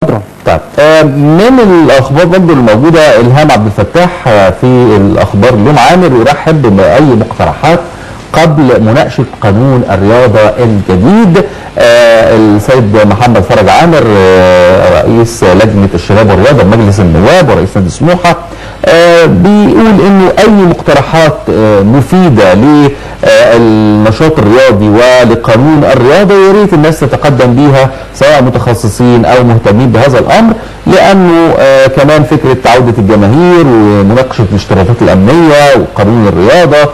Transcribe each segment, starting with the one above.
طيب من الاخبار برضه الموجوده الهام عبد الفتاح في الاخبار اليوم عامر يرحب باي مقترحات قبل مناقشه قانون الرياضه الجديد. السيد محمد فرج عامر رئيس لجنه الشباب والرياضه بمجلس النواب ورئيس نادي سموحه بيقول انه اي مقترحات مفيده للنشاط الرياضي ولقانون الرياضه يا ريت الناس تتقدم بيها سواء متخصصين او مهتمين بهذا الامر، لانه كمان فكره عوده الجماهير ومناقشه الاشتراطات الامنيه وقانون الرياضه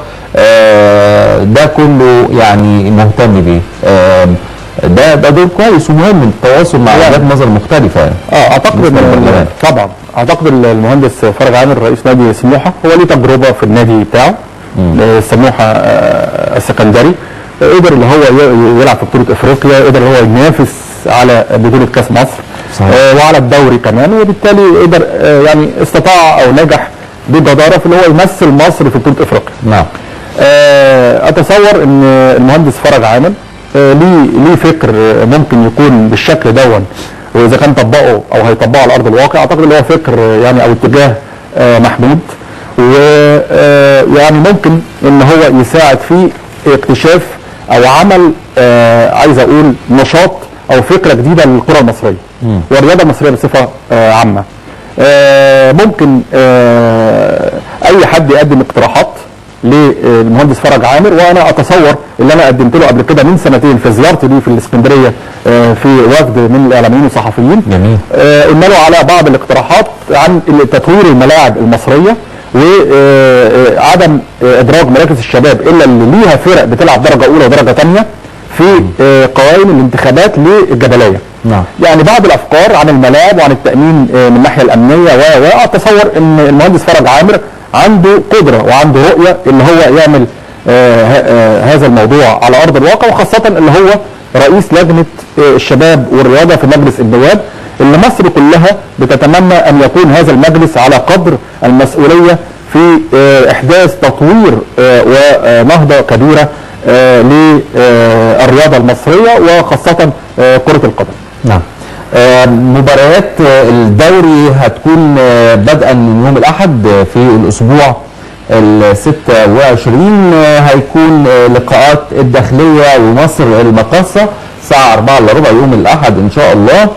ده كله يعني مهتم بيه. ده دور كويس ومهم التواصل مع وجهات نظر مختلفه يعني. اعتقد طبعا اعتقد المهندس فرج عامر رئيس نادي سموحه هو ليه تجربه في النادي بتاعه سموحه السكندري، قدر اللي هو يلعب في بطوله افريقيا، قدر اللي هو ينافس على بطوله كاس مصر وعلى الدوري كمان، وبالتالي قدر يعني استطاع او نجح بجداره في اللي هو يمثل مصر في بطوله افريقيا. نعم. اتصور ان المهندس فرج عامر ليه فكر ممكن يكون بالشكل دون، واذا كان طبقه او هيطبقه على ارض الواقع اعتقد ان هو فكر يعني او اتجاه محمود، ويعني ممكن ان هو يساعد في اكتشاف او عمل عايز اقول نشاط او فكره جديده للكره المصريه والرياضه المصريه بصفه عامه. ممكن اي حد يقدم اقتراحات للمهندس فرج عامر، وانا اتصور اللي انا قدمت له قبل كده من سنتين في زيارتي ليه في الاسكندريه في وفد من الاعلاميين والصحفيين. جميل. قلنا له على بعض الاقتراحات عن تطوير الملاعب المصريه وعدم ادراج مراكز الشباب الا اللي ليها فرق بتلعب درجه اولى ودرجه ثانيه في قوائم الانتخابات للجبليه. نعم. يعني بعض الافكار عن الملاعب وعن التامين من الناحيه الامنيه واتصور ان المهندس فرج عامر عنده قدره وعنده رؤيه اللي هو يعمل هذا الموضوع على ارض الواقع، وخاصه اللي هو رئيس لجنه الشباب والرياضه في مجلس النواب اللي مصر كلها بتتمنى ان يكون هذا المجلس على قدر المسؤوليه في احداث تطوير ونهضه كبيره للرياضه المصريه وخاصه كره القدم. نعم. مباريات الدوري هتكون بدءا من يوم الاحد في الاسبوع ال26 هيكون لقاءات الداخليه ومصر المقاصه الساعه 4 الا ربع يوم الاحد ان شاء الله.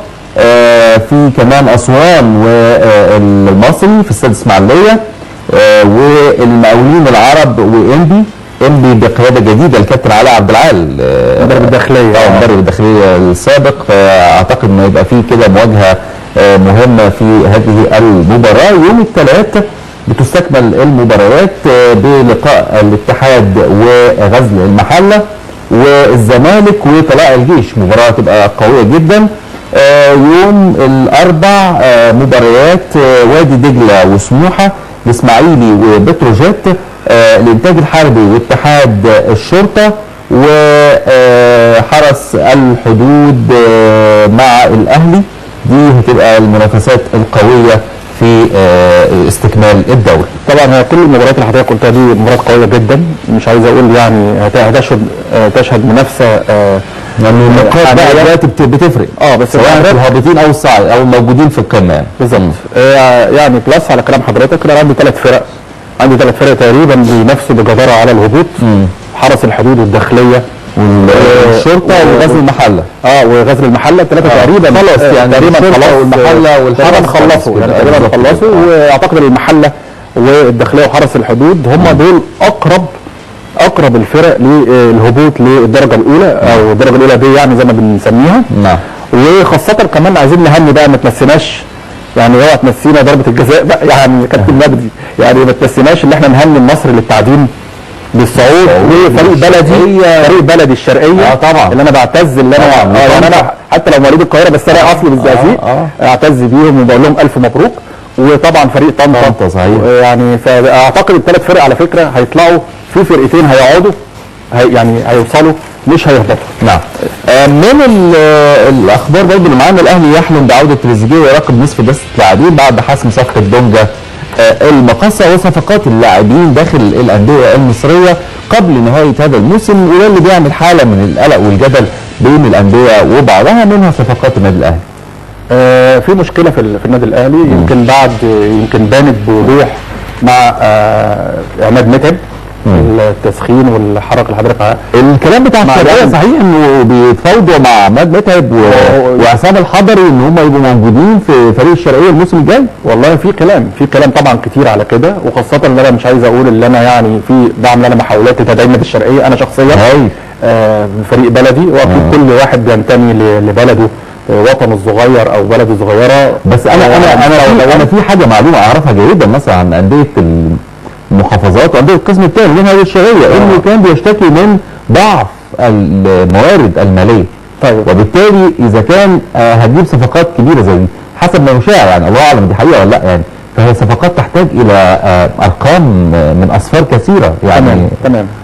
في كمان اسوان والمصري في استاد اسماعيليه والمقاولين العرب وانبي بقياده جديده الكابتن علاء عبد العال مدرب الداخليه. مدرب الداخليه السابق. اعتقد انه يبقى فيه كده مواجهه مهمه في هذه المباراه. يوم الثلاث بتستكمل المباريات بلقاء الاتحاد وغزل المحله والزمالك وطلائع الجيش، مباراه تبقى قويه جدا. يوم الاربع مباريات وادي دجله وسموحه الاسماعيلي وبتروجيت الانتاج الحربي واتحاد الشرطه وحرس الحدود مع الاهلي. دي هتبقى المنافسات القويه في استكمال الدوري. طبعا هي كل المباريات اللي حضرتك قلتها دي مباريات قويه جدا، مش عايز اقول يعني هتشهد منافسه يعني النقاط بقى دلوقتي بتفرق بس سواء في الهابطين او الصاعد او الموجودين في القمه يعني. بالظبط. يعني بلس على كلام حضرتك انا عندي ثلاث فرق تقريبا بينافسوا بجداره على الهبوط. حرس الحدود والداخليه والشرطه وغزل المحله. وغزل المحله الثلاثه تقريبا خلاص يعني تقريبا خلصوا والمحله والحرس خلصوا يعني تقريبا خلصوا. واعتقد المحله والداخليه وحرس الحدود هم دول اقرب الفرق للهبوط للدرجه الاولى او الدرجه الاولى دي يعني زي ما بنسميها. نعم. وخاصه كمان عايزين نهني بقى، ما تنسيناش يعني اوعى تنسينا ضربه الجزاء بقى يعني كابتن مجدي، يعني ما تنسيناش ان احنا نهني النصر للتعدين بالصعود فريق بلدي الشرقيه. طبعا اللي انا بعتز اللي انا يعني انا حتى لو مواليد القاهره بس انا اصلي بالزقازيق اعتز بيهم وبقول لهم الف مبروك. وطبعا فريق طنطا صحيح. يعني فاعتقد الثلاث فرق على فكره هيطلعوا في فرقتين هيقعدوا يعني هيوصلوا مش هيهبطوا. نعم. من الاخبار برضه اللي معانا الاهلي يحلم بعوده تريزيجيه ويراقب نصف دسته اللاعبين بعد حسم صفقه دونجا المقاصه وصفقات اللاعبين داخل الانديه المصريه قبل نهايه هذا الموسم، وده اللي بيعمل حاله من القلق والجدل بين الانديه وبعضها منها صفقات النادي الاهلي. في مشكله في النادي الاهلي، يمكن بانت بوضوح مع عماد متعب، التسخين والحركه اللي حضرتك الكلام بتاع الشرقيه صحيح انه بيتفاوضوا مع عماد متعب وعصام الحضري ان هم يبقوا موجودين في فريق الشرقيه الموسم الجاي. والله في كلام طبعا كتير على كده، وخاصه ان انا مش عايز اقول ان انا يعني في بعمل انا محاولات لتدعيم نادي الشرقيه انا شخصيا فريق بلدي، واكيد كل واحد بينتمي لبلده، وطنه الصغير او بلده الصغيره. بس انا في حاجه معلومه اعرفها جيدا مثلا عن انديه المحافظات وانديه القسم الثاني منها نادي الشرقيه، انه كان بيشتكي من ضعف الموارد الماليه. طيب وبالتالي اذا كان هتجيب صفقات كبيره زي دي حسب ما يشاع، يعني الله اعلم دي حقيقه ولا لا، يعني فهي صفقات تحتاج الى ارقام من اصفار كثيره يعني. تمام.